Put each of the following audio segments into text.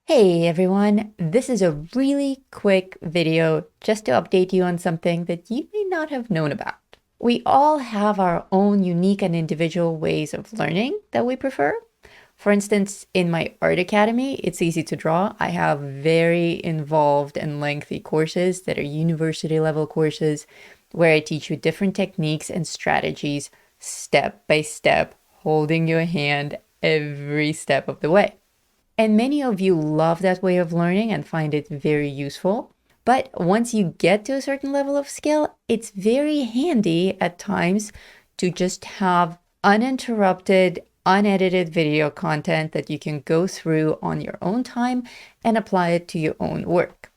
Hey everyone, this is a really quick video just to update you on something that you may not have known about. We all have our own unique and individual ways of learning that we prefer. For instance, in my art academy, it's easy to draw. I have very involved and lengthy courses that are university level courses where I teach you different techniques and strategies step by step, holding your hand every step of the way. And many of you love that way of learning and find it very useful. But once you get to a certain level of skill, it's very handy at times to just have uninterrupted, unedited video content that you can go through on your own time and apply it to your own work.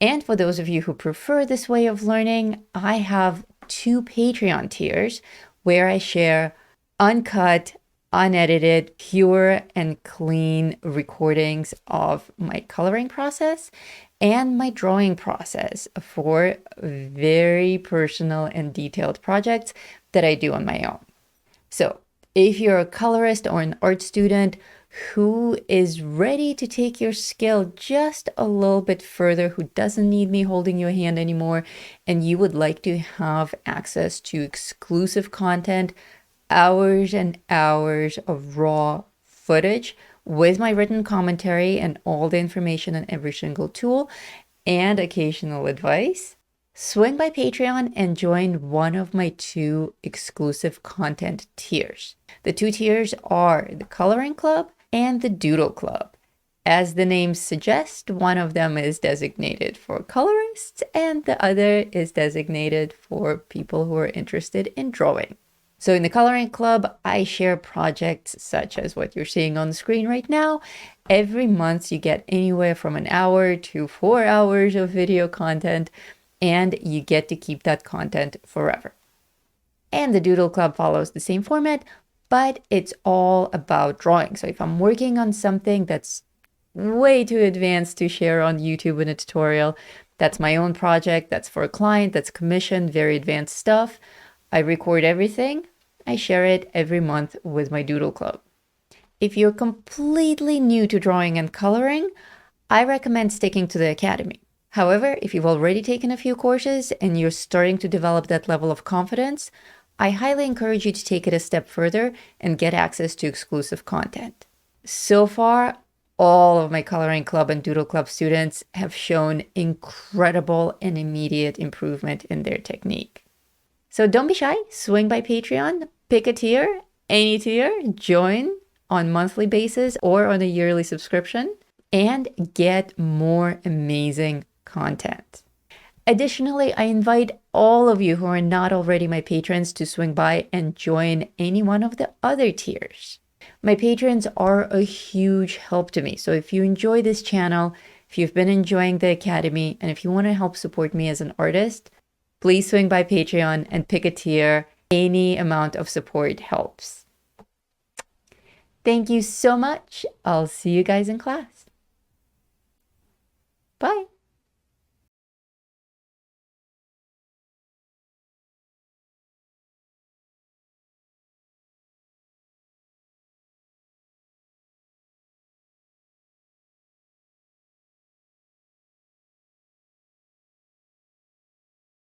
And for those of you who prefer this way of learning, I have two Patreon tiers where I share uncut, unedited, pure and clean recordings of my coloring process and my drawing process for very personal and detailed projects that I do on my own. So if you're a colorist or an art student who is ready to take your skill just a little bit further, who doesn't need me holding your hand anymore, and you would like to have access to exclusive content, hours and hours of raw footage with my written commentary and all the information on every single tool and occasional advice, swing by Patreon and join one of my two exclusive content tiers. The two tiers are the Coloring Club and the Doodle Club. As the names suggest, one of them is designated for colorists and the other is designated for people who are interested in drawing. So in the Coloring Club, I share projects such as what you're seeing on the screen right now. Every month you get anywhere from an hour to 4 hours of video content, and you get to keep that content forever. And the Doodle Club follows the same format, but it's all about drawing. So if I'm working on something that's way too advanced to share on YouTube in a tutorial, that's my own project, that's for a client, that's commissioned, very advanced stuff, I record everything, I share it every month with my Doodle Club. If you're completely new to drawing and coloring, I recommend sticking to the academy. However, if you've already taken a few courses and you're starting to develop that level of confidence, I highly encourage you to take it a step further and get access to exclusive content. So far, all of my Coloring Club and Doodle Club students have shown incredible and immediate improvement in their technique. So don't be shy, swing by Patreon, pick a tier, any tier, join on monthly basis or on a yearly subscription, and get more amazing content. Additionally, I invite all of you who are not already my patrons to swing by and join any one of the other tiers. My patrons are a huge help to me. So if you enjoy this channel, if you've been enjoying the academy, and if you want to help support me as an artist, please swing by Patreon and pick a tier. Any amount of support helps. Thank you so much. I'll see you guys in class. Bye.